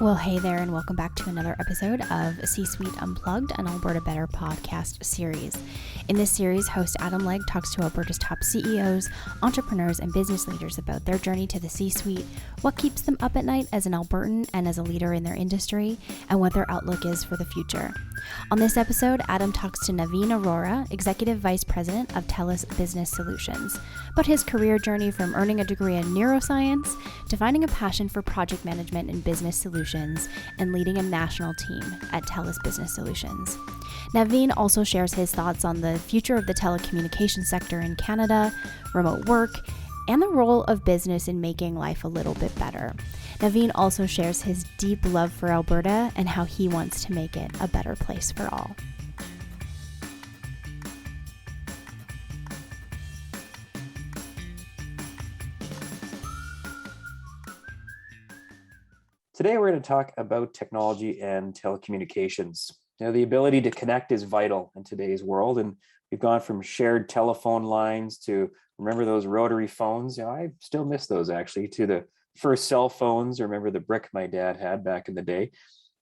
Well, hey there, and welcome back to another episode of C-Suite Unplugged, an Alberta Better podcast series. In this series, host Adam Legg talks to Alberta's top CEOs, entrepreneurs, and business leaders about their journey to the C-Suite, what keeps them up at night as an Albertan and as a leader in their industry, and what their outlook is for the future. On this episode, Adam talks to Navin Arora, Executive Vice President of TELUS Business Solutions, about his career journey from earning a degree in neuroscience to finding a passion for project management and business solutions and leading a national team at TELUS Business Solutions. Navin also shares his thoughts on the future of the telecommunication sector in Canada, remote work, and the role of business in making life a little bit better. Navin also shares his deep love for Alberta and how he wants to make it a better place for all. Today, we're going to talk about technology and telecommunications. The ability to connect is vital in today's world, and we've gone from shared telephone lines to, remember those rotary phones? I still miss those actually, to the first cell phones. Remember the brick my dad had back in the day,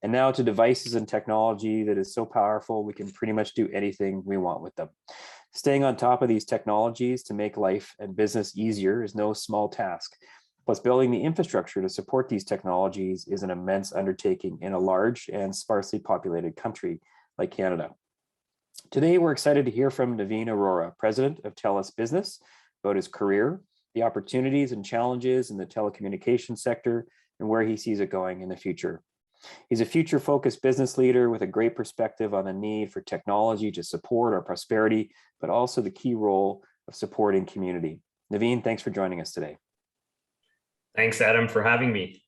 and now to devices and technology that is so powerful we can pretty much do anything we want with them. Staying on top of these technologies to make life and business easier is no small task. Plus, building the infrastructure to support these technologies is an immense undertaking in a large and sparsely populated country like Canada. Today, we're excited to hear from Navin Arora, President of TELUS Business, about his career, the opportunities and challenges in the telecommunications sector, and where he sees it going in the future. He's a future-focused business leader with a great perspective on the need for technology to support our prosperity, but also the key role of supporting community. Navin, thanks for joining us today. Thanks, Adam, for having me.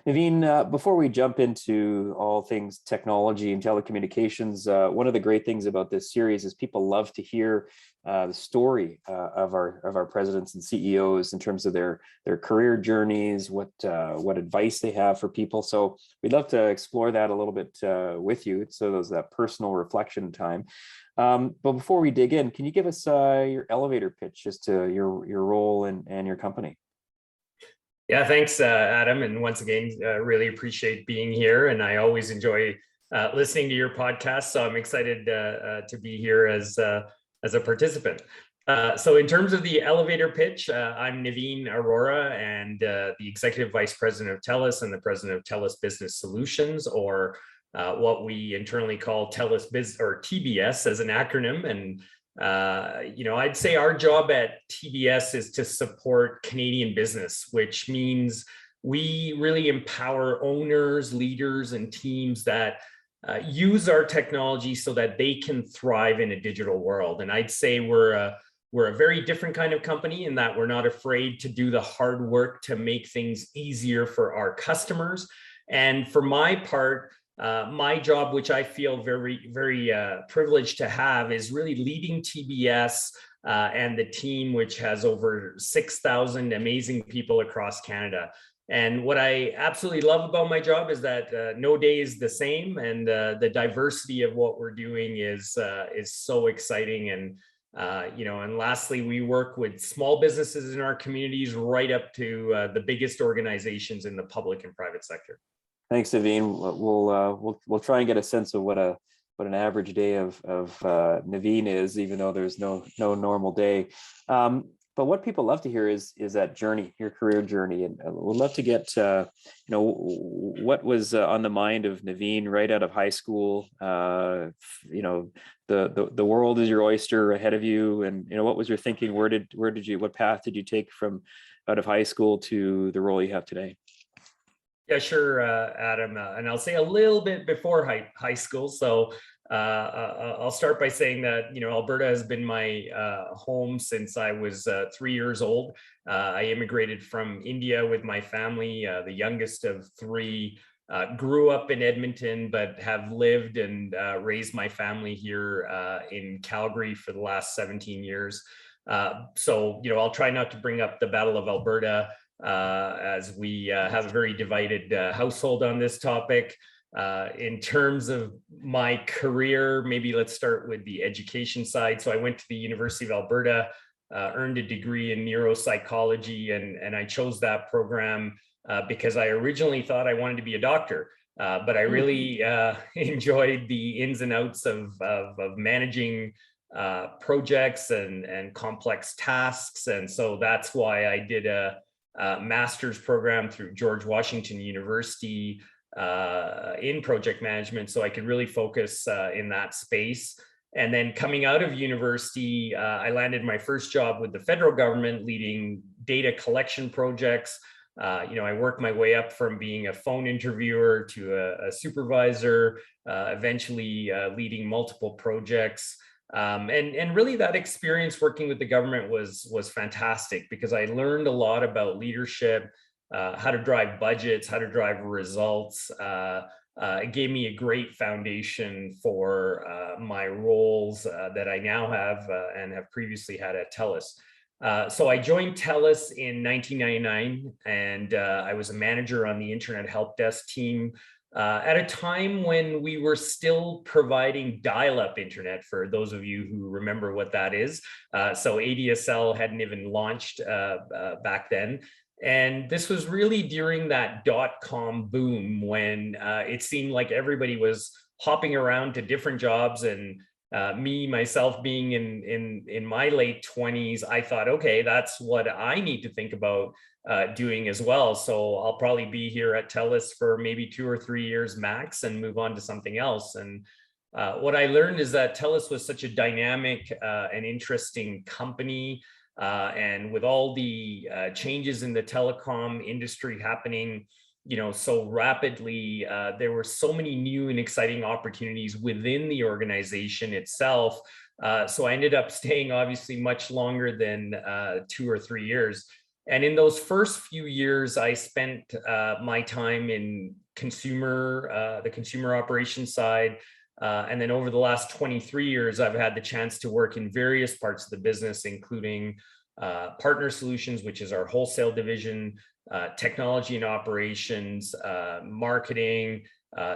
Navin, before we jump into all things technology and telecommunications, one of the great things about this series is people love to hear the story of our presidents and CEOs in terms of their career journeys, what advice they have for people. So we'd love to explore that a little bit with you. So there's that personal reflection time. But before we dig in, can you give us your elevator pitch as to your role and your company? Yeah, thanks, Adam. And once again, really appreciate being here. And I always enjoy listening to your podcast. So I'm excited to be here as a participant. So in terms of the elevator pitch, I'm Navin Arora, and the Executive Vice President of TELUS and the President of TELUS Business Solutions, or what we internally call TELUS or TBS as an acronym. And I'd say our job at TBS is to support Canadian business, which means we really empower owners, leaders, and teams that use our technology so that they can thrive in a digital world. And I'd say we're a very different kind of company in that we're not afraid to do the hard work to make things easier for our customers. And for my part, my job, which I feel very, very privileged to have, is really leading TBS and the team, which has over 6,000 amazing people across Canada. And what I absolutely love about my job is that no day is the same, and the diversity of what we're doing is so exciting. And and lastly, we work with small businesses in our communities right up to the biggest organizations in the public and private sector. Thanks, Navin. We'll try and get a sense of what an average day of Navin is, even though there's no normal day. But what people love to hear is that journey, your career journey, and we'd love to get what was on the mind of Navin right out of high school. The world is your oyster ahead of you, and what was your thinking? What path did you take from out of high school to the role you have today? Yeah, sure, Adam. And I'll say a little bit before high school. So I'll start by saying that, Alberta has been my home since I was 3 years old. I immigrated from India with my family, the youngest of three. Grew up in Edmonton, but have lived and raised my family here in Calgary for the last 17 years. So I'll try not to bring up the Battle of Alberta, as we have a very divided household on this topic. In terms of my career, maybe let's start with the education side. So I went to the University of Alberta earned a degree in neuropsychology, and I chose that program because I originally thought I wanted to be a doctor. But I really enjoyed the ins and outs of managing projects and complex tasks. And so that's why I did a master's program through George Washington University in project management, so I could really focus in that space. And then coming out of university, I landed my first job with the federal government leading data collection projects. I worked my way up from being a phone interviewer to a supervisor, eventually leading multiple projects. And really that experience working with the government was fantastic, because I learned a lot about leadership, how to drive budgets, how to drive results. It gave me a great foundation for my roles that I now have and have previously had at TELUS. So I joined TELUS in 1999, and I was a manager on the Internet Help Desk team at a time when we were still providing dial-up internet, for those of you who remember what that is. So ADSL hadn't even launched back then. And this was really during that dot-com boom, when it seemed like everybody was hopping around to different jobs. And myself being in my late 20s, I thought, okay, that's what I need to think about doing as well. So I'll probably be here at TELUS for maybe 2 or 3 years max and move on to something else. And what I learned is that TELUS was such a dynamic and interesting company. And with all the changes in the telecom industry happening, so rapidly, there were so many new and exciting opportunities within the organization itself. So I ended up staying obviously much longer than 2 or 3 years. And in those first few years, I spent my time in the consumer operations side. And then over the last 23 years, I've had the chance to work in various parts of the business, including Partner Solutions, which is our wholesale division, technology and operations, marketing,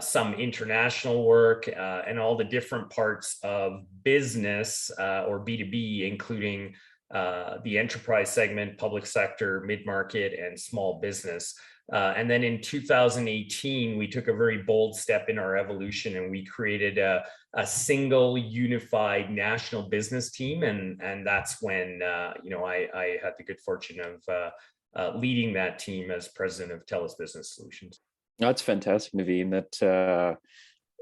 some international work, and all the different parts of business or B2B, including the enterprise segment, public sector, mid-market, and small business. And then in 2018, we took a very bold step in our evolution, and we created a single unified national business team. And that's when, I had the good fortune of leading that team as president of TELUS Business Solutions. That's fantastic, Navin. That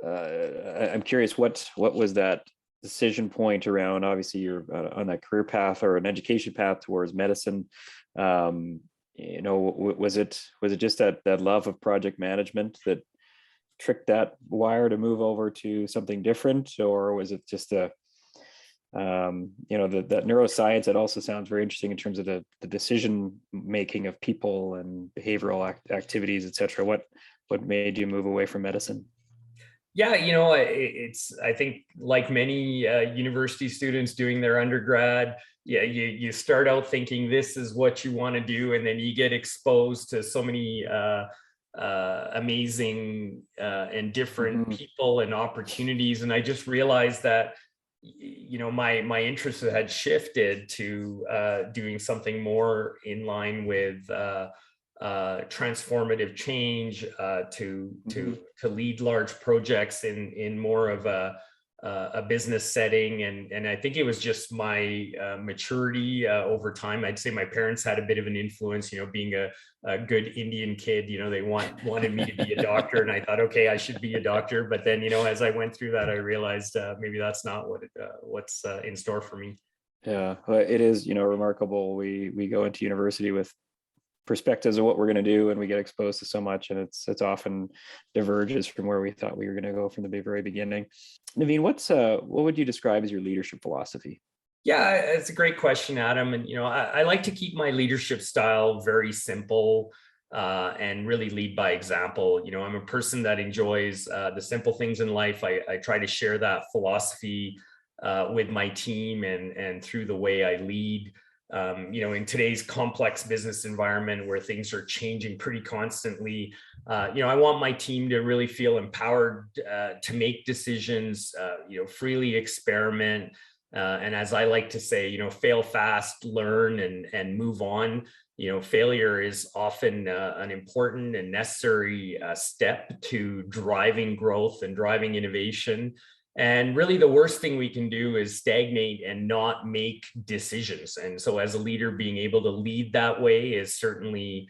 I'm curious, what was that decision point around? Obviously, you're on that career path or an education path towards medicine. Was it just that love of project management that tricked that wire to move over to something different, or was it just that neuroscience that also sounds very interesting in terms of the decision making of people and behavioral activities, et cetera? What made you move away from medicine? Yeah, it's, I think, like many university students doing their undergrad, you start out thinking this is what you want to do, and then you get exposed to so many amazing and different people and opportunities. And I just realized that, my interest had shifted to doing something more in line with transformative change, to lead large projects in more of a business setting. And I think it was just my maturity over time. I'd say my parents had a bit of an influence, being a good Indian kid, they wanted me to be a doctor. And I thought, okay, I should be a doctor. But then, as I went through that, I realized maybe that's not what's in store for me. Yeah, well, it is, remarkable. We go into university with perspectives of what we're going to do, and we get exposed to so much, and it's often diverges from where we thought we were going to go from the very beginning. Navin, what would you describe as your leadership philosophy? Yeah, it's a great question, Adam. And I like to keep my leadership style very simple and really lead by example. I'm a person that enjoys the simple things in life. I try to share that philosophy with my team and through the way I lead. In today's complex business environment where things are changing pretty constantly, I want my team to really feel empowered to make decisions, freely experiment, And as I like to say, fail fast, learn, and move on. Failure is often an important and necessary step to driving growth and driving innovation. And really, the worst thing we can do is stagnate and not make decisions. And so, as a leader, being able to lead that way is certainly,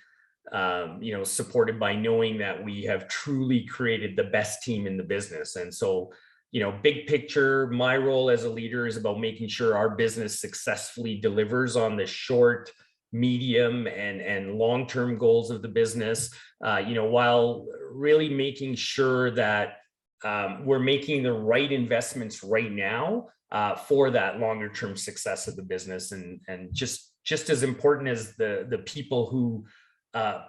supported by knowing that we have truly created the best team in the business. And so, big picture, my role as a leader is about making sure our business successfully delivers on the short, medium, and long-term goals of the business, while really making sure that we're making the right investments right now for that longer-term success of the business. And just as important as the people who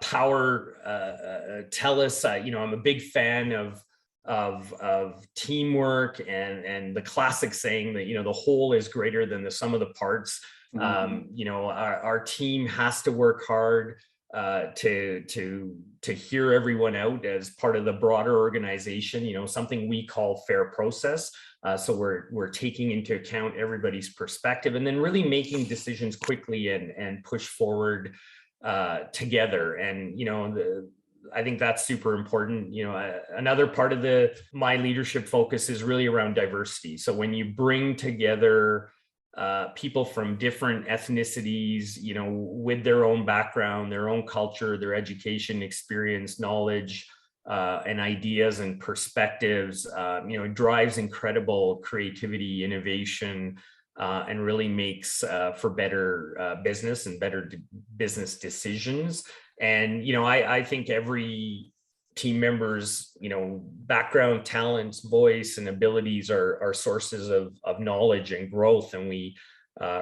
power TELUS, I'm a big fan of teamwork and the classic saying that the whole is greater than the sum of the parts. Our team has to work hard to hear everyone out as part of the broader organization, something we call fair process. So we're taking into account everybody's perspective and then really making decisions quickly and push forward together. And I think that's super important. Another part of my leadership focus is really around diversity. So when you bring together people from different ethnicities, with their own background, their own culture, their education, experience, knowledge, and ideas and perspectives, it drives incredible creativity, innovation, and really makes for better business and better business decisions. And, I think every team member's, background, talents, voice, and abilities are sources of knowledge and growth. And we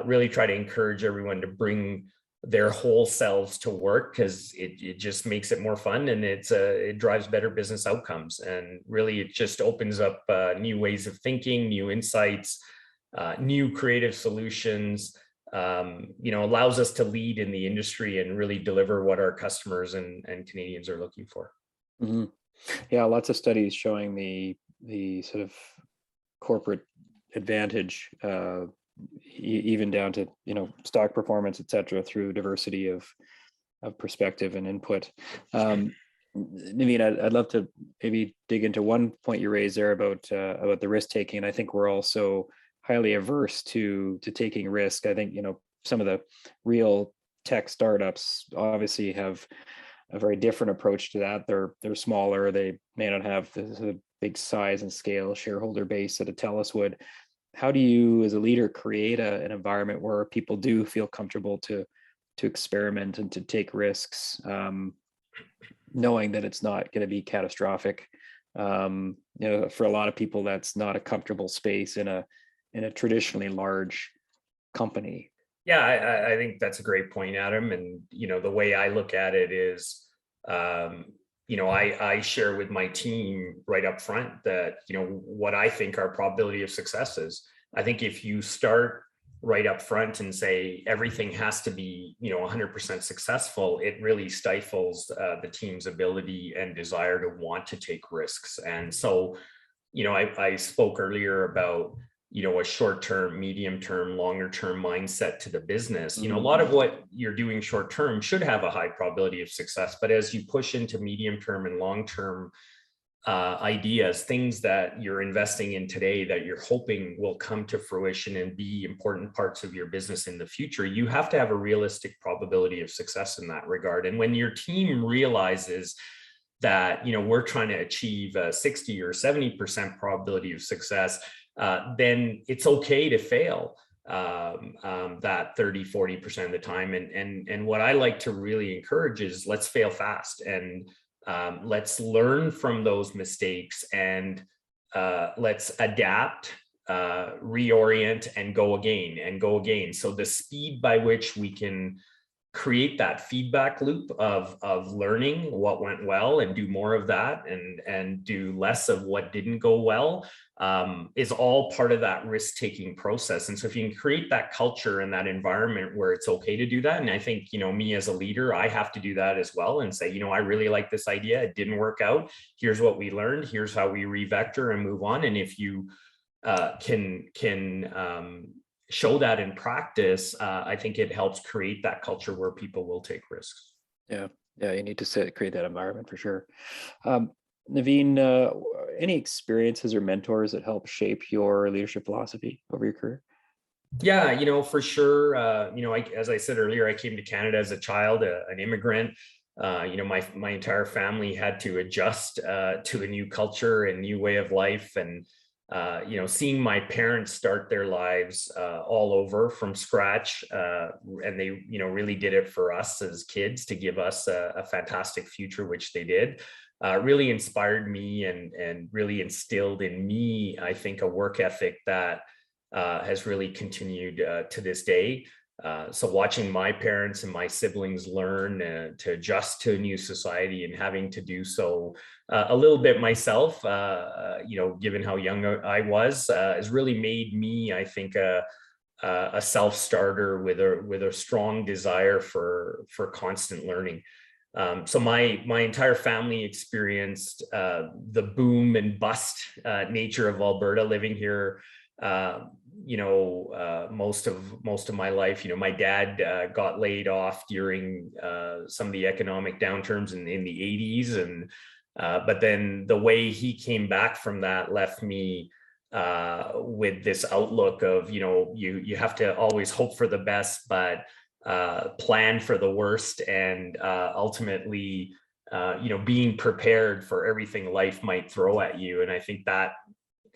really try to encourage everyone to bring their whole selves to work, because it just makes it more fun, and it drives better business outcomes. And really, it just opens up new ways of thinking, new insights, new creative solutions, allows us to lead in the industry and really deliver what our customers and Canadians are looking for. Mm-hmm. Yeah, lots of studies showing the sort of corporate advantage, even down to stock performance, et cetera, through diversity of perspective and input. Navin, I'd love to maybe dig into one point you raised there about the risk taking. I think we're also highly averse to taking risk. I think some of the real tech startups obviously have a very different approach to that. They're smaller. They may not have the big size and scale shareholder base that a TELUS would. How do you, as a leader, create an environment where people do feel comfortable to experiment and to take risks, knowing that it's not going to be catastrophic? For a lot of people, that's not a comfortable space in a traditionally large company. Yeah, I think that's a great point, Adam. And, the way I look at it is, I share with my team right up front that, what I think our probability of success is. I think if you start right up front and say everything has to be, 100% successful, it really stifles the team's ability and desire to want to take risks. And so, I spoke earlier about a short-term, medium-term, longer-term mindset to the business. A lot of what you're doing short-term should have a high probability of success, but as you push into medium-term and long-term ideas, things that you're investing in today that you're hoping will come to fruition and be important parts of your business in the future, you have to have a realistic probability of success in that regard. And when your team realizes that, we're trying to achieve a 60 or 70% probability of success, then it's okay to fail that 30, 40% of the time. And what I like to really encourage is let's fail fast and let's learn from those mistakes and let's adapt, reorient, and go again. So the speed by which we can create that feedback loop of learning what went well and do more of that and do less of what didn't go well is all part of that risk-taking process. And so if you can create that culture and that environment where it's okay to do that, and I think, me as a leader, I have to do that as well and say, I really like this idea. It didn't work out. Here's what we learned. Here's how we revector and move on. And if you can show that in practice, I think it helps create that culture where people will take risks. Yeah, you need to create that environment for sure. Navin, any experiences or mentors that help shape your leadership philosophy over your career? Yeah, for sure. As I said earlier, I came to Canada as a child, an immigrant. My entire family had to adjust to a new culture and new way of life, and seeing my parents start their lives all over from scratch, and they really did it for us as kids to give us a fantastic future, which they did. Really inspired me and really instilled in me, I think, a work ethic that has really continued to this day. So watching my parents and my siblings learn to adjust to a new society and having to do so a little bit myself, given how young I was, has really made me, I think, a self-starter with a strong desire for constant learning. So my entire family experienced the boom and bust nature of Alberta, living here most of my life. My dad got laid off during some of the economic downturns in the 80s, and but then the way he came back from that left me with this outlook of you have to always hope for the best, but plan for the worst, and ultimately being prepared for everything life might throw at you. And I think that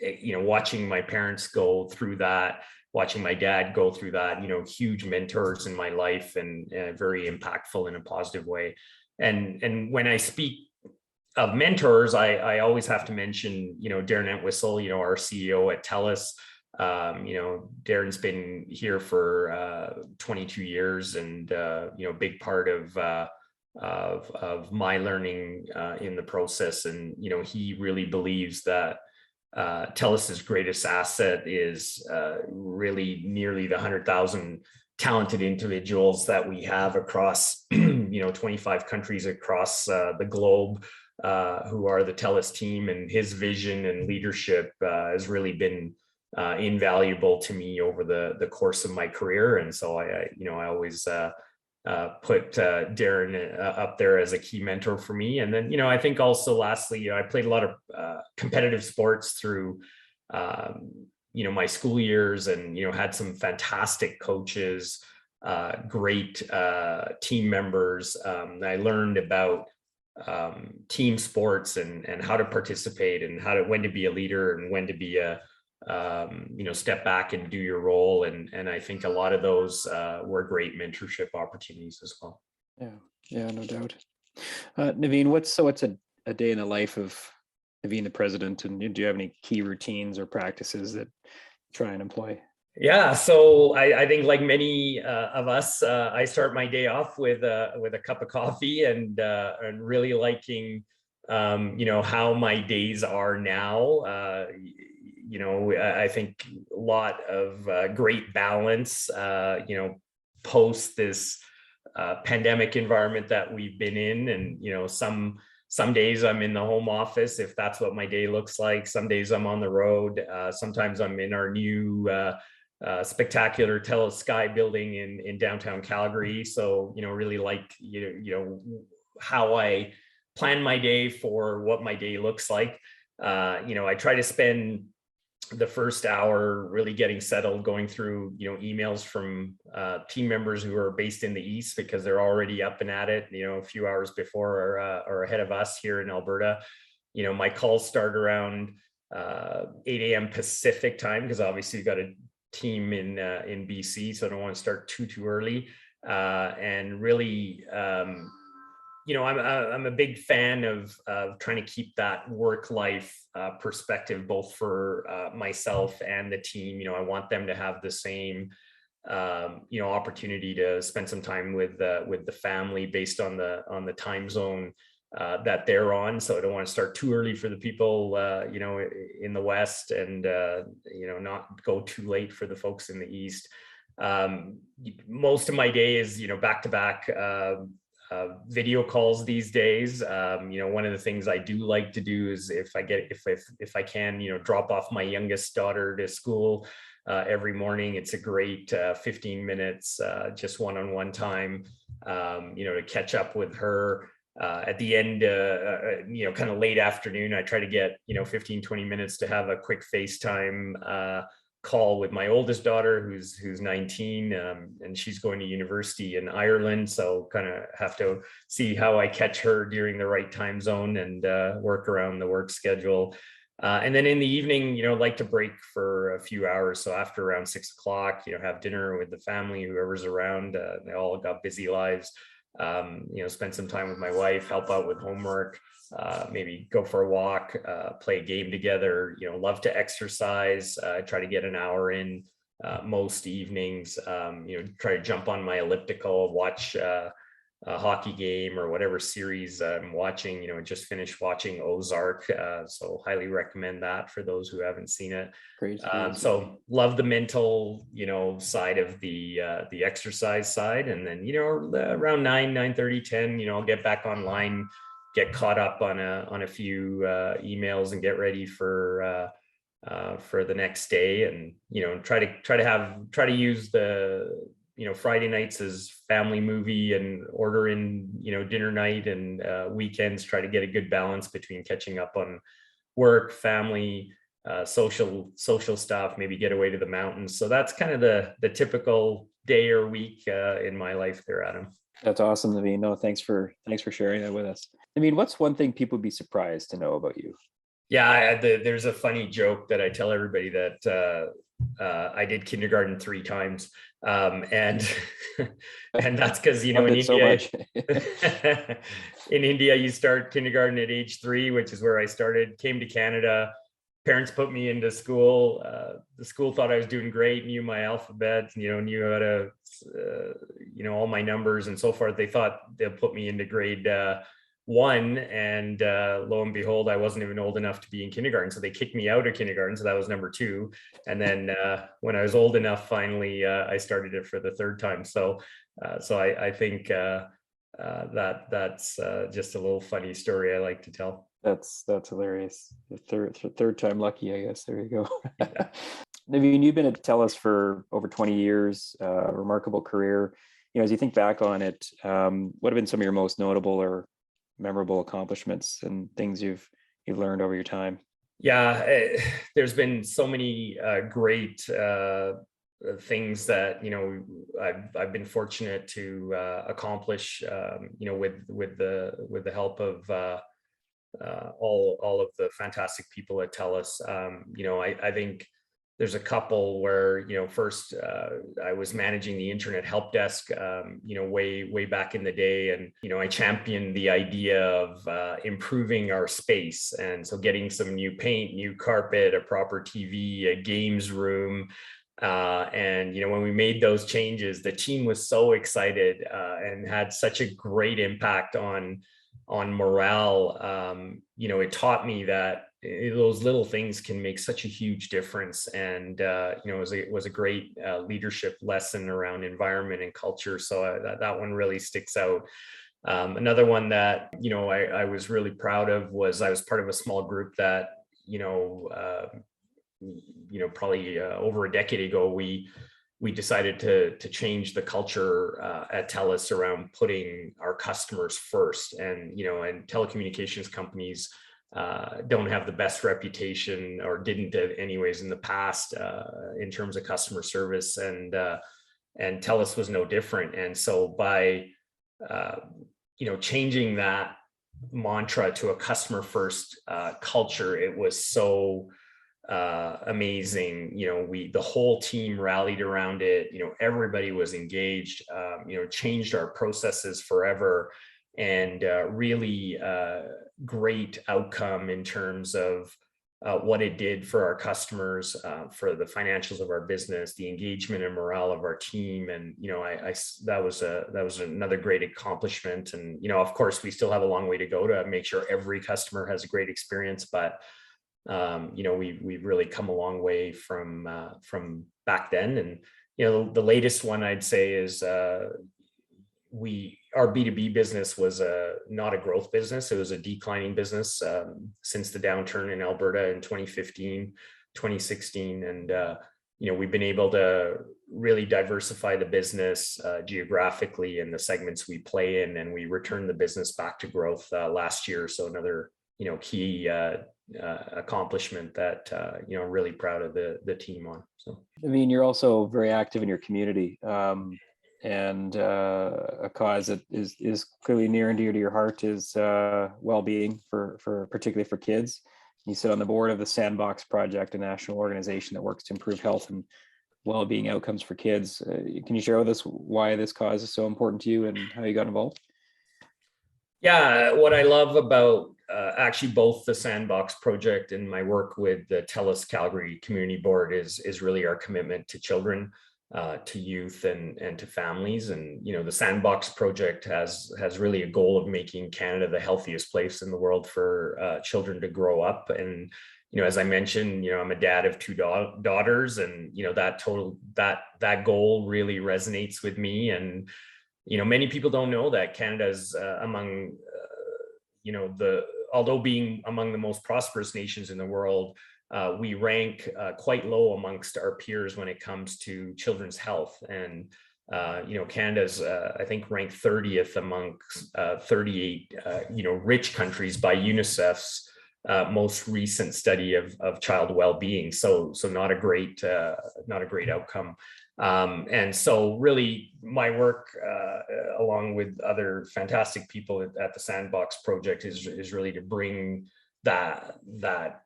watching my parents go through that, watching my dad go through that, huge mentors in my life, and very impactful in a positive way. And when I speak of mentors, I always have to mention, Darren Entwistle, our CEO at TELUS. Darren's been here for 22 years, and big part of my learning in the process. And he really believes that TELUS's greatest asset is really nearly the 100,000 talented individuals that we have across 25 countries across the globe, who are the TELUS team. And his vision and leadership has really been invaluable to me over the course of my career. And so I always put Darren up there as a key mentor for me. And then, I think also lastly, I played a lot of competitive sports through, my school years, and, had some fantastic coaches, great team members. I learned about team sports and how to participate, and when to be a leader and when to be a step back and do your role. And I think a lot of those were great mentorship opportunities as well. Yeah, no doubt. Navin, what's a day in the life of Navin, the president, and do you have any key routines or practices that you try and employ? Yeah, so I think like many of us, I start my day off with a cup of coffee, and really liking how my days are now. I think a lot of great balance, post this pandemic environment that we've been in. And, some days I'm in the home office, if that's what my day looks like. Some days I'm on the road. Sometimes I'm in our new spectacular TELUS Sky building in downtown Calgary. So, really like, how I plan my day for what my day looks like. I try to spend the first hour really getting settled, going through emails from team members who are based in the East, because they're already up and at it a few hours before or ahead of us here in Alberta. My calls start around 8 a.m. Pacific time, because obviously you've got a team in BC, so I don't want to start too early. And really I'm a big fan of trying to keep that work-life perspective, both for myself and the team. I want them to have the same, opportunity to spend some time with the family based on the time zone that they're on. So I don't want to start too early for the people, in the West, and not go too late for the folks in the East. Most of my day is, back to back video calls these days. One of the things I do like to do is if I can, drop off my youngest daughter to school every morning. It's a great 15 minutes, just one-on-one time, to catch up with her. At the end, kind of late afternoon, I try to get, 15, 20 minutes to have a quick FaceTime call with my oldest daughter, who's 19, and she's going to university in Ireland. So kind of have to see how I catch her during the right time zone and work around the work schedule. And then in the evening, like to break for a few hours. So after around 6 o'clock, have dinner with the family, whoever's around. They all got busy lives. Spend some time with my wife, help out with homework, maybe go for a walk, play a game together, love to exercise, try to get an hour in most evenings, try to jump on my elliptical, watch a hockey game or whatever series I'm watching. Just finished watching Ozark, so highly recommend that for those who haven't seen it. Great. So love the mental, side of the exercise side, and then around 9:30, 10, I'll get back online, get caught up on a few emails, and get ready for the next day, and try to use the Friday nights as family movie and order in dinner night, and weekends try to get a good balance between catching up on work, family, social stuff, maybe get away to the mountains. So that's kind of the typical day or week in my life there, Adam. That's awesome, Navin. No, thanks for sharing that with us. I mean, what's one thing people would be surprised to know about you? Yeah, there's a funny joke that I tell everybody that I did kindergarten 3 times, and that's because in India, so much. in India you start kindergarten at age 3, which is where I started. Came to Canada, parents put me into school. The school thought I was doing great, knew my alphabet, knew how to, all my numbers and so forth. They thought they'll put me into grade 1, and lo and behold, I wasn't even old enough to be in kindergarten, so they kicked me out of kindergarten. So that was number 2, and then when I was old enough, finally I started it for the 3rd time. So I think that's just a little funny story I like to tell. That's hilarious. The third time lucky, I guess. There you go. Yeah. Navin, you've been at TELUS for over 20 years, remarkable career. As you think back on it, what have been some of your most notable or memorable accomplishments and things you've learned over your time? Yeah, there's been so many great things that I've been fortunate to accomplish. With the help of all of the fantastic people at TELUS. I think there's a couple where, first I was managing the internet help desk, way back in the day. And, I championed the idea of improving our space. And so getting some new paint, new carpet, a proper TV, a games room. And, when we made those changes, the team was so excited and had such a great impact on morale. It taught me that those little things can make such a huge difference, and it was a great leadership lesson around environment and culture. So that one really sticks out. Another one that I was really proud of was I was part of a small group that probably over a decade ago we decided to change the culture at TELUS around putting our customers first. And telecommunications companies don't have the best reputation, or didn't anyways in the past, in terms of customer service, and TELUS was no different. And so by changing that mantra to a customer first culture, it was so amazing. The whole team rallied around it. Everybody was engaged. Changed our processes forever, and really great outcome in terms of what it did for our customers, for the financials of our business, the engagement and morale of our team. And that was another great accomplishment. And of course, we still have a long way to go to make sure every customer has a great experience, but we've really come a long way from back then. And the latest one I'd say is our B2B business was not a growth business. It was a declining business since the downturn in Alberta in 2015, 2016. And, we've been able to really diversify the business geographically in the segments we play in, and we returned the business back to growth last year. So another, key accomplishment that, I'm really proud of the team on. So, I mean, you're also very active in your community. And a cause that is clearly near and dear to your heart is well-being for particularly for kids. You sit on the board of the Sandbox Project, a national organization that works to improve health and well-being outcomes for kids. Can you share with us why this cause is so important to you and how you got involved? Yeah, what I love about actually both the Sandbox Project and my work with the TELUS Calgary Community Board is really our commitment to children, to youth and to families. And, the Sandbox Project has really a goal of making Canada the healthiest place in the world for children to grow up. And, as I mentioned, I'm a dad of two daughters, and, that goal really resonates with me. And, many people don't know that Canada's among, although being among the most prosperous nations in the world, we rank quite low amongst our peers when it comes to children's health. And, Canada's, I think, ranked 30th amongst 38, rich countries by UNICEF's most recent study of child well-being. So not a great outcome. And so really my work, along with other fantastic people at the Sandbox Project is really to bring that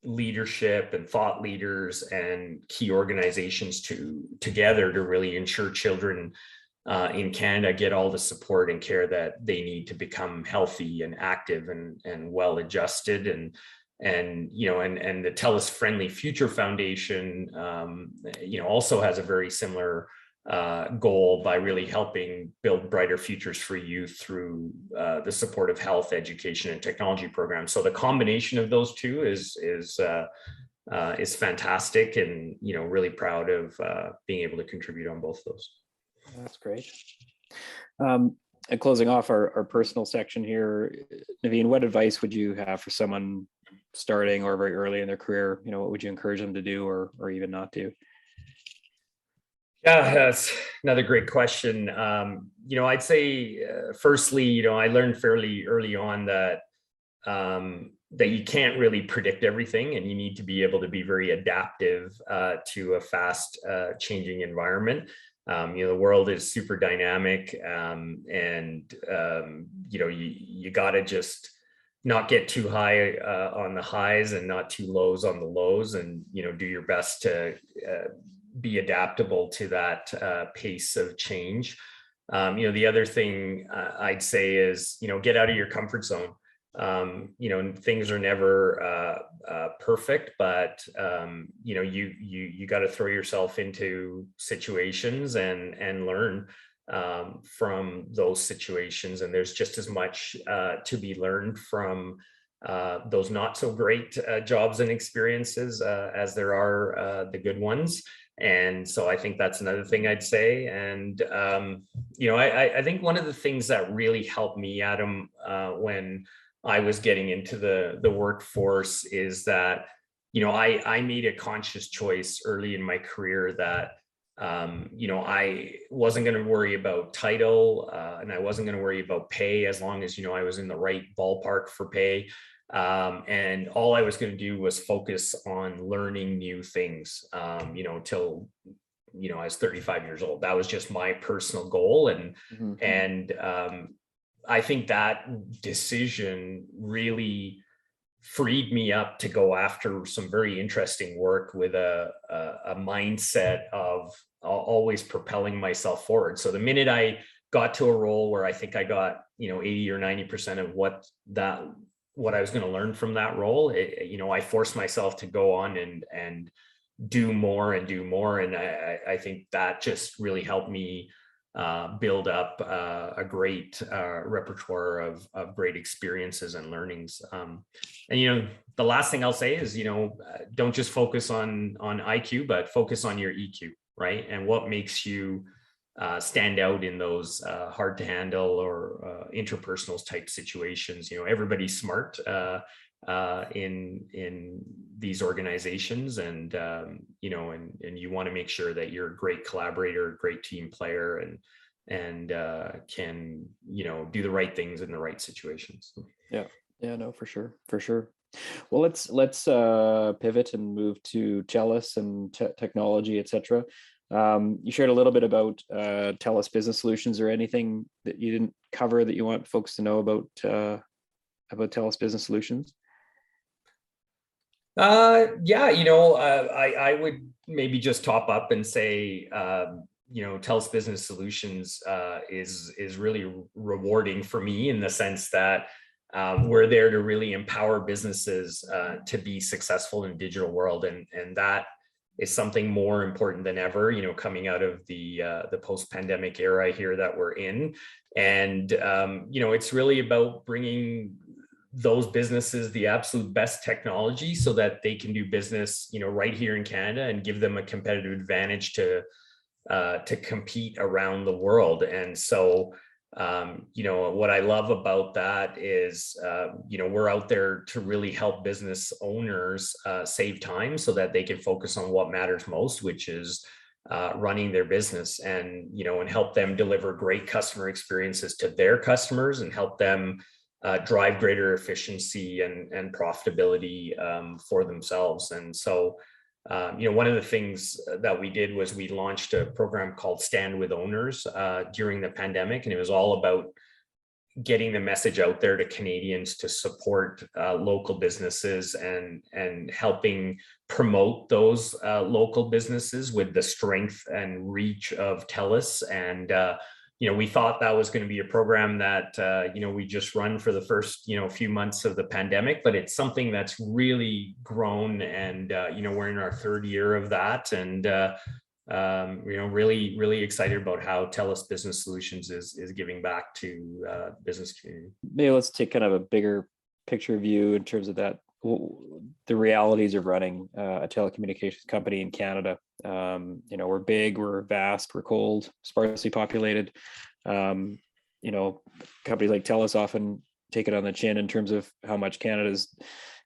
leadership and thought leaders and key organizations together to really ensure children in Canada get all the support and care that they need to become healthy and active and well adjusted. And the TELUS Friendly Future Foundation, also has a very similar goal by really helping build brighter futures for youth through the support of health, education, and technology programs. So the combination of those two is fantastic, and really proud of being able to contribute on both those. That's great. And closing off our personal section here, Navin, what advice would you have for someone starting or very early in their career? What would you encourage them to do or even not do? Yeah, that's another great question. I'd say, firstly, I learned fairly early on that you can't really predict everything, and you need to be able to be very adaptive to a fast changing environment. The world is super dynamic, and you got to just not get too high on the highs and not too lows on the lows, and do your best to be adaptable to that pace of change. The other thing I'd say is get out of your comfort zone. Things are never perfect, but you got to throw yourself into situations and learn from those situations. And there's just as much to be learned from those not so great jobs and experiences as there are the good ones. And so I think that's another thing I'd say. And I think one of the things that really helped me, Adam, when I was getting into the workforce is that, I made a conscious choice early in my career that, I wasn't going to worry about title and I wasn't going to worry about pay as long as, I was in the right ballpark for pay. And all I was going to do was focus on learning new things, till, I was 35 years old. That was just my personal goal. And I think that decision really freed me up to go after some very interesting work with a mindset of always propelling myself forward. So the minute I got to a role where I think I got, 80 or 90% of what I was going to learn from that role, I forced myself to go on and do more and do more. And I think that just really helped me build up a great repertoire of great experiences and learnings. And the last thing I'll say is, don't just focus on IQ, but focus on your EQ, right? And what makes you stand out in those hard to handle or interpersonal type situations. Everybody's smart in these organizations, and and you want to make sure that you're a great collaborator, great team player, and can do the right things in the right situations. Yeah, no, for sure. Well, let's pivot and move to TELUS and technology, etc. You shared a little bit about TELUS Business Solutions, or anything that you didn't cover that you want folks to know about TELUS Business Solutions? I would maybe just top up and say, TELUS Business Solutions is really rewarding for me, in the sense that we're there to really empower businesses to be successful in the digital world, and that is something more important than ever, coming out of the post-pandemic era here that we're in. And it's really about bringing those businesses the absolute best technology so that they can do business, right here in Canada, and give them a competitive advantage to compete around the world. And so, what I love about that is, we're out there to really help business owners save time so that they can focus on what matters most, which is running their business, and help them deliver great customer experiences to their customers, and help them drive greater efficiency and profitability for themselves. And so, one of the things that we did was we launched a program called Stand with Owners during the pandemic, and it was all about getting the message out there to Canadians to support local businesses, and helping promote those local businesses with the strength and reach of TELUS. And we thought that was going to be a program that we just run for the first few months of the pandemic, but it's something that's really grown, and we're in our third year of that, and really excited about how TELUS Business Solutions is giving back to business community. Maybe let's take kind of a bigger picture view in terms of that, the realities of running a telecommunications company in Canada. We're big, we're vast, we're cold, sparsely populated. Companies like TELUS often take it on the chin in terms of how much Canada's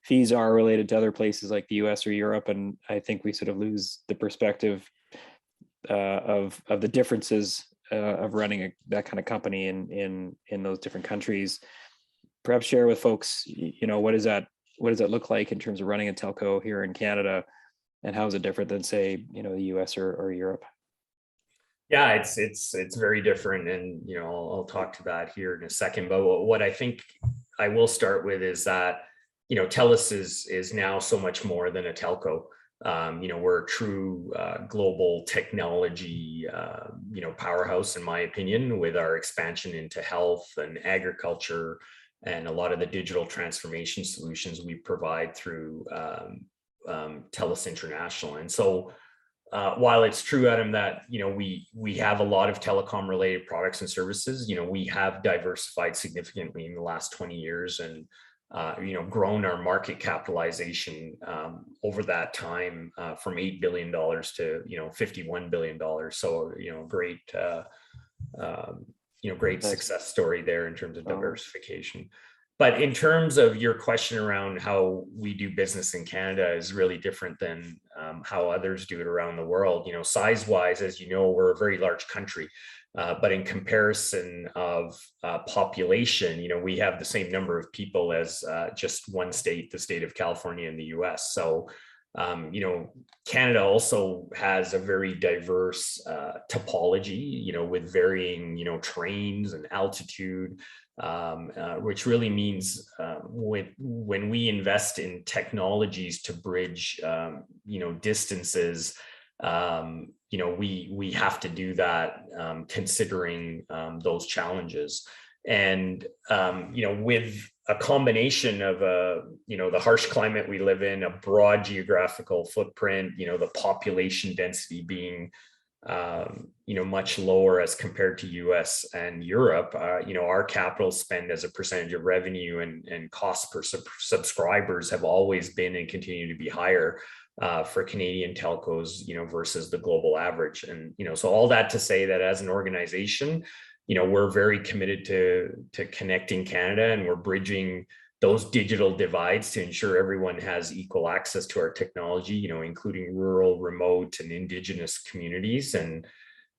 fees are related to other places like the US or Europe, and I think we sort of lose the perspective of the differences of running that kind of company in those different countries. Perhaps share with folks, what does that look like in terms of running a telco here in Canada, and how is it different than, say, the US or Europe? Yeah, it's very different, and I'll talk to that here in a second. But what I think I will start with is that TELUS is now so much more than a telco. We're a true global technology powerhouse, in my opinion, with our expansion into health and agriculture, and a lot of the digital transformation solutions we provide through TELUS International. And so, while it's true, Adam, that we have a lot of telecom related products and services, we have diversified significantly in the last 20 years, and grown our market capitalization over that time from $8 billion to $51 billion. So great success story there in terms of diversification. But in terms of your question around how we do business in Canada is really different than how others do it around the world. Size-wise, as we're a very large country, but in comparison of population, we have the same number of people as just one state, the state of California in the US. So, Canada also has a very diverse topology, with varying, trains and altitude, which really means when we invest in technologies to bridge, distances, we have to do that considering those challenges. And, with a combination of, the harsh climate we live in, a broad geographical footprint, the population density being, much lower as compared to US and Europe, our capital spend as a percentage of revenue and cost per subscribers have always been and continue to be higher for Canadian telcos, versus the global average. And, so all that to say that as an organization, we're very committed to connecting Canada, and we're bridging those digital divides to ensure everyone has equal access to our technology, including rural, remote, and Indigenous communities. And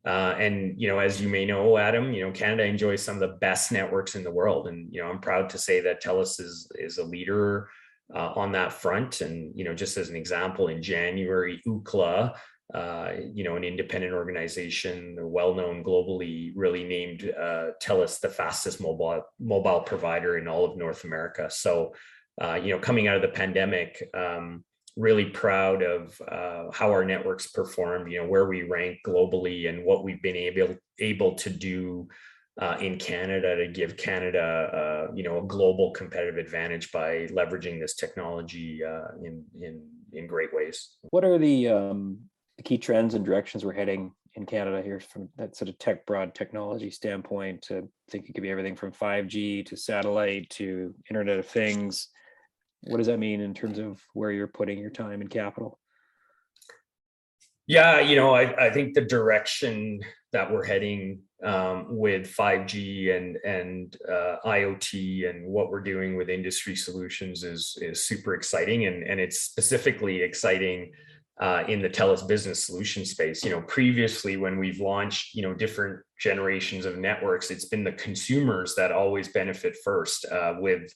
as you may know, Adam, Canada enjoys some of the best networks in the world. And, I'm proud to say that TELUS is a leader on that front. And, just as an example, in January, UCLA, an independent organization, well-known globally, really named TELUS the fastest mobile provider in all of North America. So, coming out of the pandemic, really proud of how our networks performed, where we rank globally, and what we've been able to do in Canada to give Canada, a global competitive advantage by leveraging this technology in great ways. What are the key trends and directions we're heading in Canada here from that sort of broad technology standpoint? I think it could be everything from 5G to satellite to Internet of Things. What does that mean in terms of where you're putting your time and capital? Yeah, I think the direction that we're heading with 5G and IoT and what we're doing with industry solutions is super exciting, and it's specifically exciting in the TELUS Business Solutions space. Previously, when we've launched different generations of networks, it's been the consumers that always benefit first with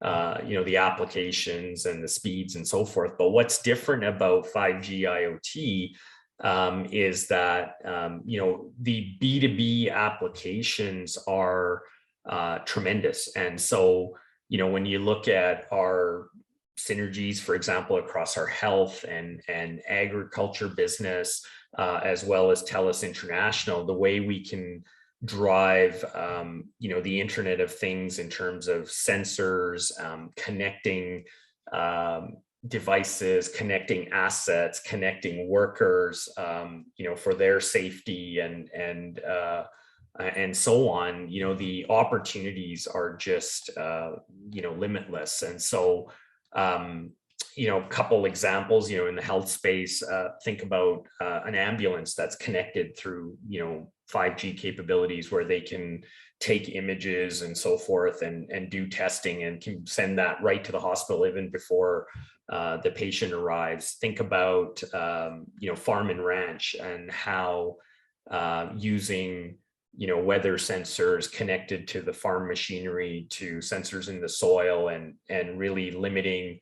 the applications and the speeds and so forth. But what's different about 5G IoT is that the B2B applications are tremendous. And so when you look at our synergies, for example, across our health and agriculture business, as well as TELUS International, the way we can drive the Internet of Things in terms of sensors, connecting devices, connecting assets, connecting workers, for their safety and so on. The opportunities are just limitless. And so a couple examples, in the health space, think about an ambulance that's connected through 5G capabilities, where they can take images and so forth and do testing, and can send that right to the hospital even before the patient arrives. Think about farm and ranch, and how using weather sensors connected to the farm machinery, to sensors in the soil, and really limiting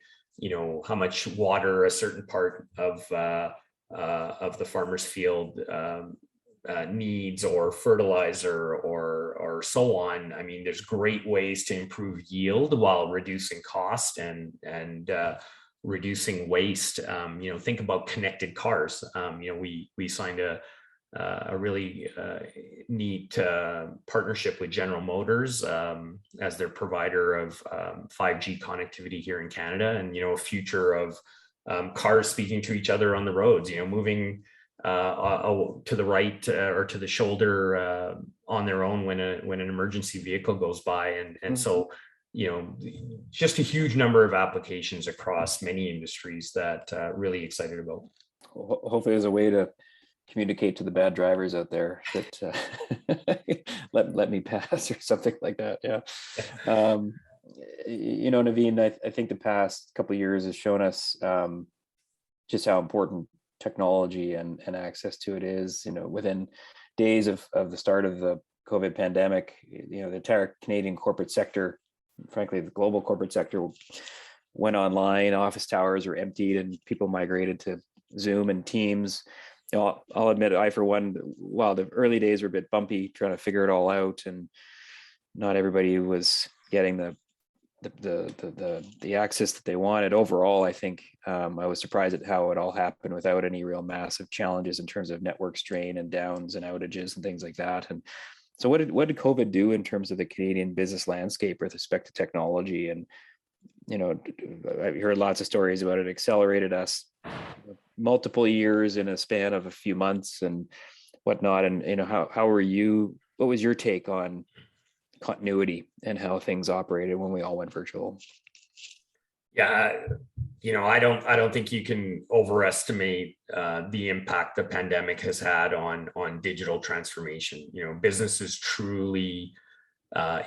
how much water a certain part of the farmer's field needs, or fertilizer, or so on. I mean, there's great ways to improve yield while reducing cost and reducing waste. Think about connected cars. We signed a really neat partnership with General Motors as their provider of 5G connectivity here in Canada, and a future of cars speaking to each other on the roads, moving to the right or to the shoulder on their own when an emergency vehicle goes by, and so just a huge number of applications across many industries that really excited about. Hopefully there's a way to communicate to the bad drivers out there that let me pass, or something like that. Yeah. Navin, I think the past couple of years has shown us just how important technology and access to it is. Within days of the start of the COVID pandemic, the entire Canadian corporate sector, frankly, the global corporate sector, went online. Office towers were emptied, and people migrated to Zoom and Teams. I'll admit, I, for one, while the early days were a bit bumpy, trying to figure it all out, and not everybody was getting the access that they wanted. Overall, I think I was surprised at how it all happened without any real massive challenges in terms of network strain and downs and outages and things like that. And so, what did COVID do in terms of the Canadian business landscape with respect to technology? And I've heard lots of stories about it accelerated us multiple years in a span of a few months and whatnot. And how were you? What was your take on continuity and how things operated when we all went virtual? Yeah, I don't think you can overestimate the impact the pandemic has had on digital transformation. Businesses truly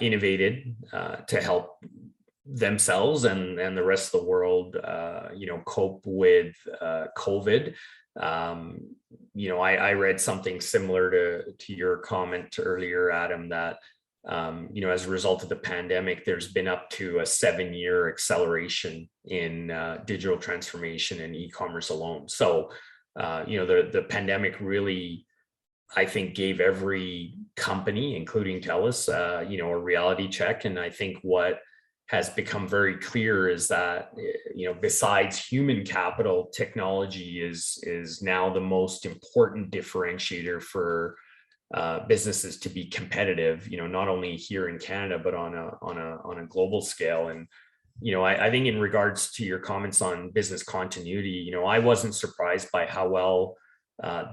innovated to help themselves and the rest of the world, cope with COVID. I read something similar to your comment earlier, Adam, that as a result of the pandemic, there's been up to a 7-year acceleration in digital transformation and e-commerce alone. So, the pandemic really, I think, gave every company, including TELUS, a reality check. And I think what has become very clear is that, besides human capital, technology is now the most important differentiator for businesses to be competitive, not only here in Canada, but on a global scale. And, I think in regards to your comments on business continuity, I wasn't surprised by how well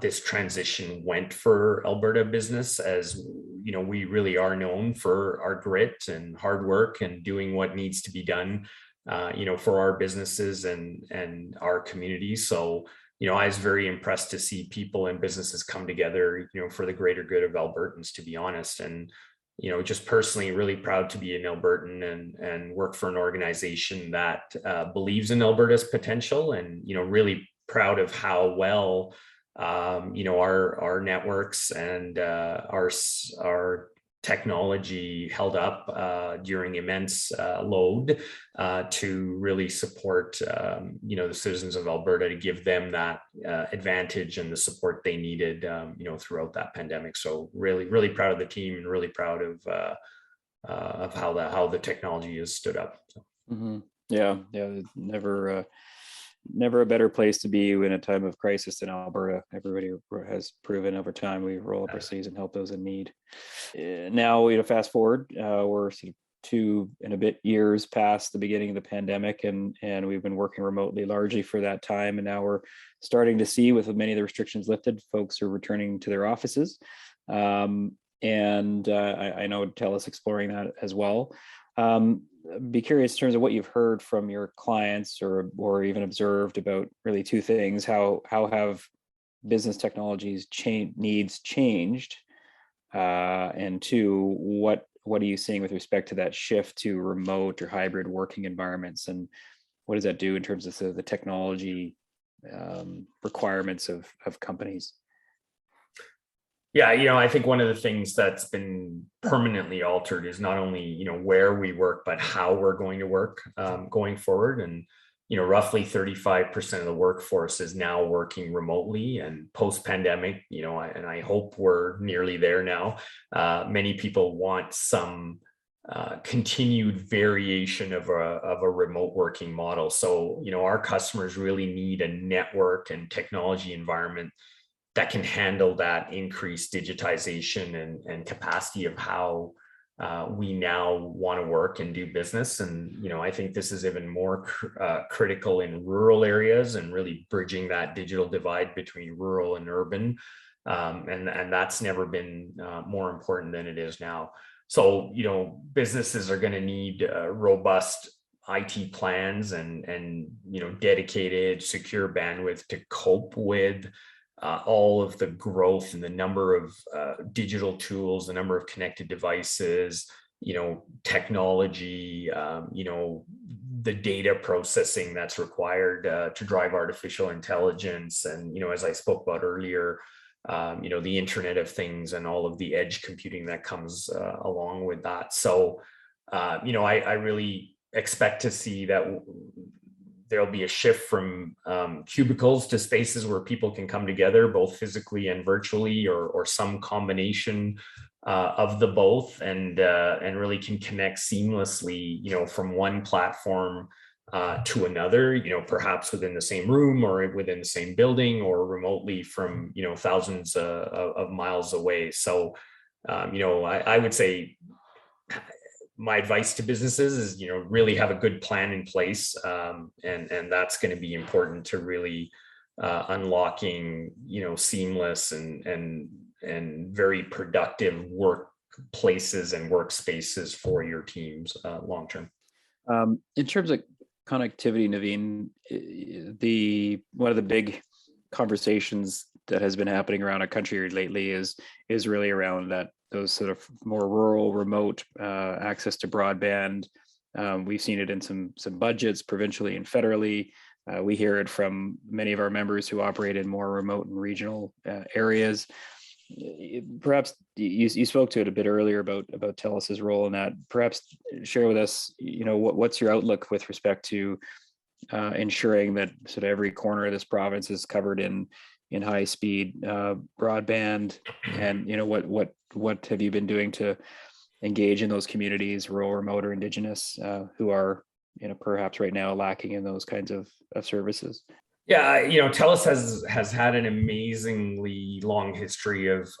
this transition went for Alberta business, as we really are known for our grit and hard work and doing what needs to be done, for our businesses and our communities. So, I was very impressed to see people and businesses come together, for the greater good of Albertans, to be honest. And, just personally really proud to be an Albertan and work for an organization that believes in Alberta's potential, and, really proud of how well our networks and our technology held up during immense load to really support the citizens of Alberta, to give them that advantage and the support they needed throughout that pandemic. So really proud of the team, and really proud of how the technology has stood up. Mm-hmm. Yeah, never a better place to be in a time of crisis than Alberta. Everybody has proven over time we roll up our sleeves and help those in need. Now, fast forward, we're sort of 2 and a bit years past the beginning of the pandemic, and we've been working remotely largely for that time. And now we're starting to see, with many of the restrictions lifted, folks are returning to their offices. I know TELUS exploring that as well. Be curious in terms of what you've heard from your clients or even observed about really 2 things. How have business technologies needs changed? And 2, what are you seeing with respect to that shift to remote or hybrid working environments? And what does that do in terms of the technology requirements of companies? Yeah, I think one of the things that's been permanently altered is not only, where we work, but how we're going to work going forward. And, roughly 35% of the workforce is now working remotely, and post-pandemic, and I hope we're nearly there now. Many people want some continued variation of a remote working model. So, our customers really need a network and technology environment that can handle that increased digitization and capacity of how we now want to work and do business. And, I think this is even more critical in rural areas, and really bridging that digital divide between rural and urban. And that's never been more important than it is now. So, businesses are going to need robust IT plans and dedicated secure bandwidth to cope with all of the growth and the number of digital tools, the number of connected devices, technology, the data processing that's required to drive artificial intelligence. And, as I spoke about earlier, the Internet of Things and all of the edge computing that comes along with that. So, I really expect to see that there'll be a shift from cubicles to spaces where people can come together, both physically and virtually, or some combination of the both, and really can connect seamlessly, from one platform to another, perhaps within the same room or within the same building, or remotely from, thousands of miles away. So, I would say my advice to businesses is, really have a good plan in place. And that's going to be important to really unlocking, seamless and very productive workplaces and workspaces for your teams long term. In terms of connectivity, Navin, one of the big conversations that has been happening around our country lately is really around those sort of more rural, remote access to broadband. We've seen it in some budgets, provincially and federally. We hear it from many of our members who operate in more remote and regional areas. Perhaps you spoke to it a bit earlier about TELUS's role in that. Perhaps share with us, what's your outlook with respect to ensuring that sort of every corner of this province is covered in high speed broadband, and what have you been doing to engage in those communities, rural, remote, or Indigenous, who are perhaps right now lacking in those kinds of services? Yeah, TELUS has had an amazingly long history of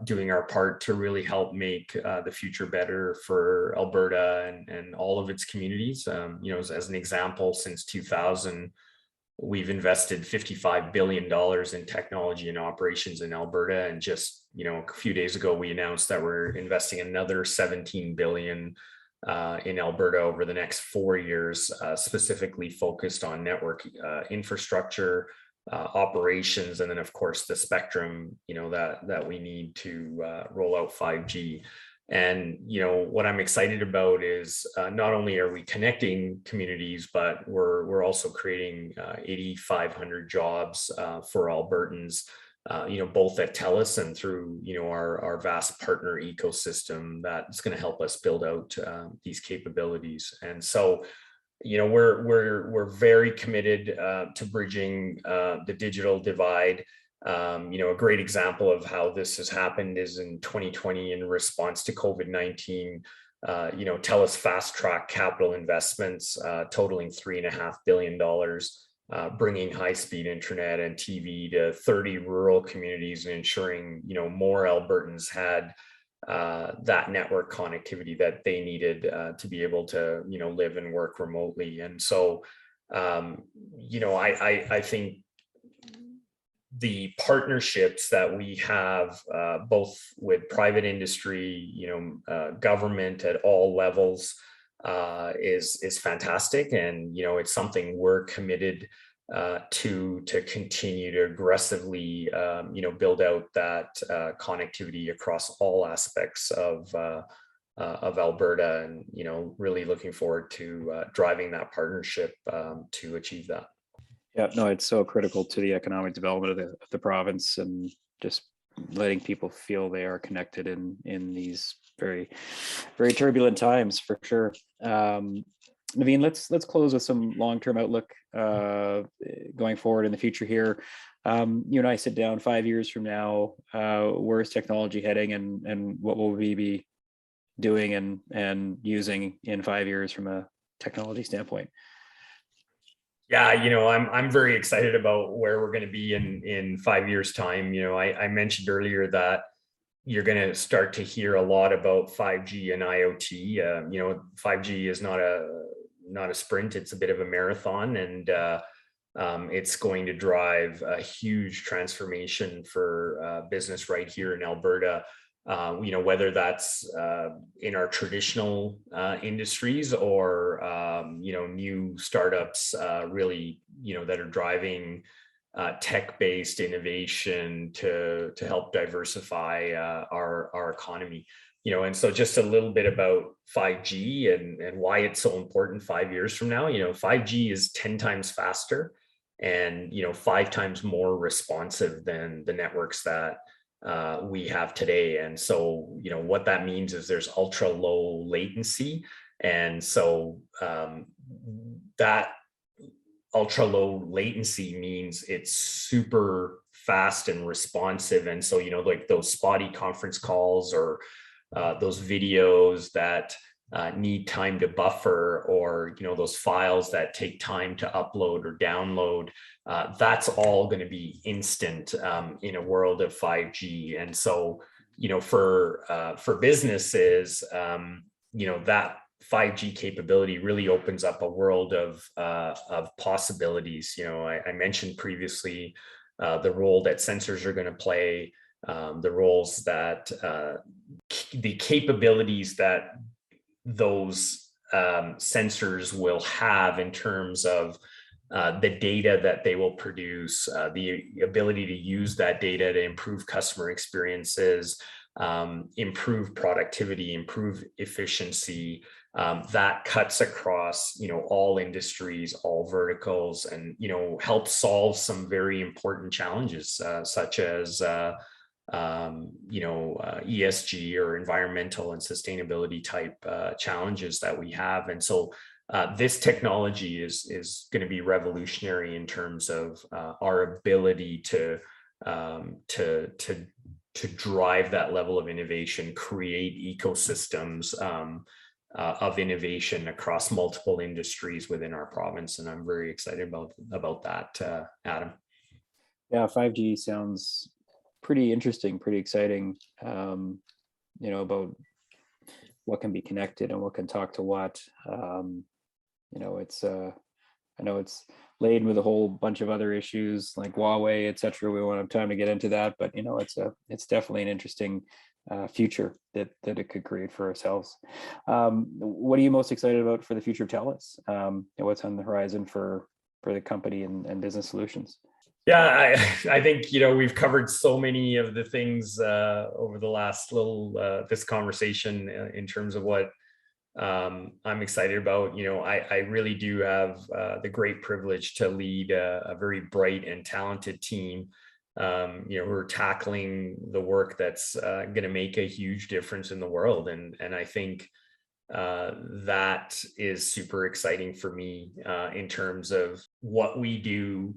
doing our part to really help make the future better for Alberta and all of its communities. As an example, since 2000, we've invested $55 billion in technology and operations in Alberta, and just a few days ago we announced that we're investing another $17 billion in Alberta over the next 4 years, specifically focused on network infrastructure, operations, and then of course the spectrum, that we need to roll out 5G. And what I'm excited about is not only are we connecting communities, but we're also creating 8,500 jobs for Albertans. Both at TELUS and through, our vast partner ecosystem that's going to help us build out these capabilities. And so, we're very committed to bridging the digital divide. A great example of how this has happened is in 2020, in response to COVID-19. TELUS fast-tracked capital investments totaling $3.5 billion. Bringing high-speed internet and TV to 30 rural communities and ensuring, more Albertans had that network connectivity that they needed to be able to, live and work remotely. And so, I think the partnerships that we have, both with private industry, government at all levels, is fantastic, and it's something we're committed to continue to aggressively build out that connectivity across all aspects of Alberta, and really looking forward to driving that partnership to achieve that. Yeah, no, it's so critical to the economic development of the province, and just letting people feel they are connected in these very, very turbulent times, for sure. Navin, let's close with some long-term outlook going forward in the future here. You and I sit down 5 years from now. Where is technology heading, and what will we be doing and using in 5 years from a technology standpoint? Yeah, I'm very excited about where we're going to be in 5 years' time. I mentioned earlier that you're going to start to hear a lot about 5G and IoT. 5G is not a sprint; it's a bit of a marathon, and it's going to drive a huge transformation for business right here in Alberta. Whether that's in our traditional industries or new startups, really that are driving tech-based innovation to help diversify our economy. And so just a little bit about 5G and why it's so important 5 years from now. 5G is 10 times faster and 5 times more responsive than the networks that we have today. And so, what that means is there's ultra low latency. And so that ultra low latency means it's super fast and responsive. And so, like those spotty conference calls or those videos that need time to buffer, or those files that take time to upload or download, that's all going to be instant in a world of 5G. And so for businesses, that 5G capability really opens up a world of possibilities. I mentioned previously the role that sensors are going to play, the roles that the capabilities that those sensors will have in terms of the data that they will produce, the ability to use that data to improve customer experiences, improve productivity, improve efficiency. That cuts across, all industries, all verticals, and, helps solve some very important challenges, such as, ESG or environmental and sustainability type challenges that we have. And so this technology is going to be revolutionary in terms of our ability to drive that level of innovation, create ecosystems of innovation across multiple industries within our province. And I'm very excited about that, Adam. Yeah, 5G sounds pretty interesting, pretty exciting, about what can be connected and what can talk to what. It's I know it's laden with a whole bunch of other issues like Huawei, et cetera. We won't have time to get into that, but it's definitely an interesting future that it could create for ourselves. What are you most excited about for the future of TELUS? What's on the horizon for the company and Business Solutions? Yeah, I think, we've covered so many of the things over the last this conversation in terms of what I'm excited about. I really do have the great privilege to lead a very bright and talented team, who are tackling the work that's going to make a huge difference in the world. And I think that is super exciting for me in terms of what we do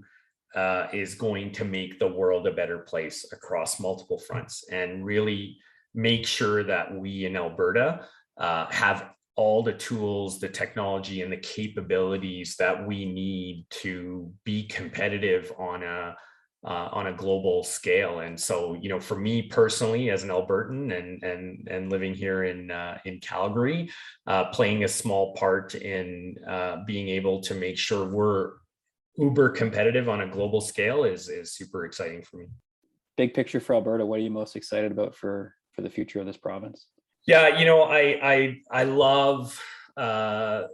is going to make the world a better place across multiple fronts, and really make sure that we in Alberta have all the tools, the technology, and the capabilities that we need to be competitive on a global scale. And so, for me personally, as an Albertan and living here in Calgary, playing a small part in being able to make sure we're uber competitive on a global scale is super exciting for me. Big picture for Alberta, what are you most excited about for the future of this province? Yeah, I love the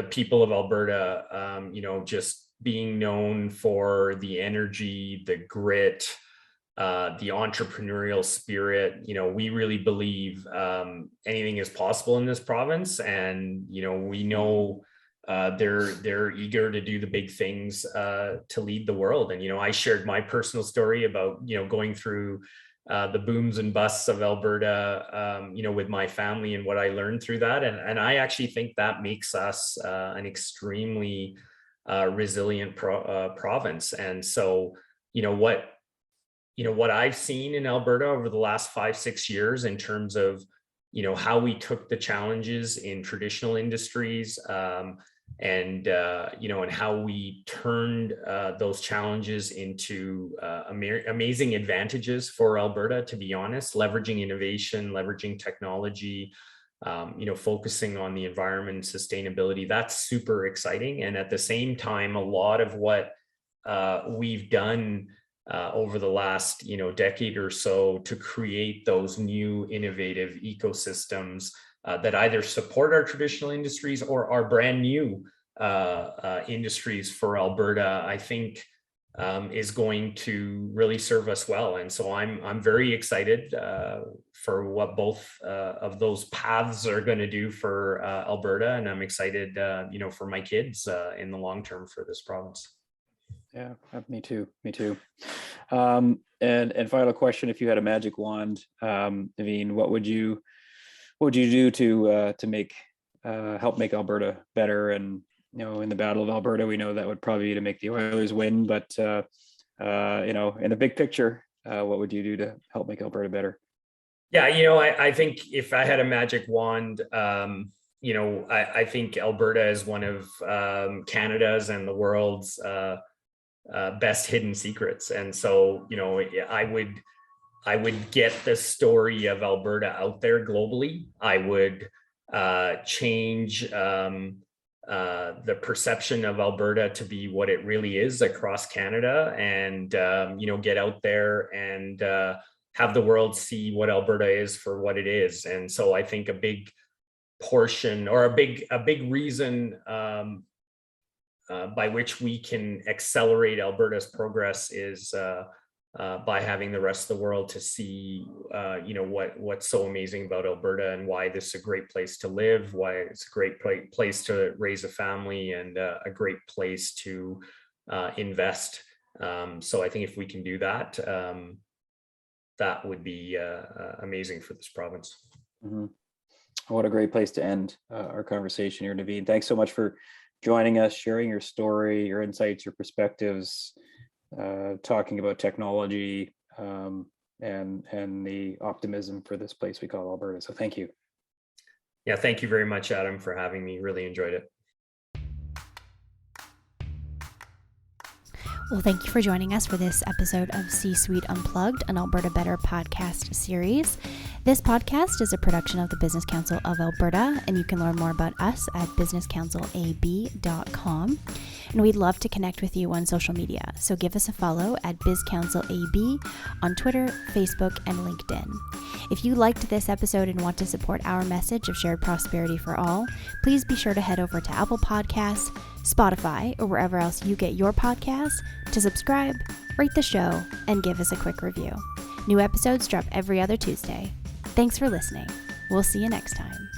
people of Alberta, just being known for the energy, the grit, the entrepreneurial spirit. We really believe anything is possible in this province, and we know they're eager to do the big things to lead the world. And I shared my personal story about going through the booms and busts of Alberta, with my family and what I learned through that. And I actually think that makes us an extremely resilient province. And so, what I've seen in Alberta over the last 5-6 years in terms of, how we took the challenges in traditional industries, and how we turned those challenges into amazing advantages for Alberta, to be honest, leveraging innovation, leveraging technology, focusing on the environment and sustainability. That's super exciting. And at the same time, a lot of what we've done over the last decade or so to create those new innovative ecosystems that either support our traditional industries or are brand new industries for Alberta, I think is going to really serve us well. And so I'm very excited for what both of those paths are going to do for Alberta, and I'm excited for my kids in the long term for this province. Yeah, me too. And final question: if you had a magic wand, Navin, what would you do to make help make Alberta better? And in the Battle of Alberta, we know that would probably be to make the Oilers win. But in the big picture, what would you do to help make Alberta better? Yeah, I think if I had a magic wand, I think Alberta is one of Canada's and the world's best hidden secrets. And so, I would get the story of Alberta out there globally. I would change the perception of Alberta to be what it really is across Canada, and get out there and have the world see what Alberta is for what it is. And so I think a big portion, or a big reason by which we can accelerate Alberta's progress is by having the rest of the world to see, what's so amazing about Alberta and why this is a great place to live, why it's a great place to raise a family, and a great place to invest. So I think if we can do that, that would be amazing for this province. Mm-hmm. What a great place to end our conversation here, Navin. Thanks so much for joining us, sharing your story, your insights, your perspectives, talking about technology, and the optimism for this place we call Alberta. So thank you. Yeah, thank you very much, Adam, for having me. Really enjoyed it. Well, thank you for joining us for this episode of C-Suite Unplugged, an Alberta Better podcast series. This podcast is a production of the Business Council of Alberta, and you can learn more about us at businesscouncilab.com. And we'd love to connect with you on social media, so give us a follow at BizCouncilAB on Twitter, Facebook, and LinkedIn. If you liked this episode and want to support our message of shared prosperity for all, please be sure to head over to Apple Podcasts, Spotify, or wherever else you get your podcasts to subscribe, rate the show, and give us a quick review. New episodes drop every other Tuesday. Thanks for listening. We'll see you next time.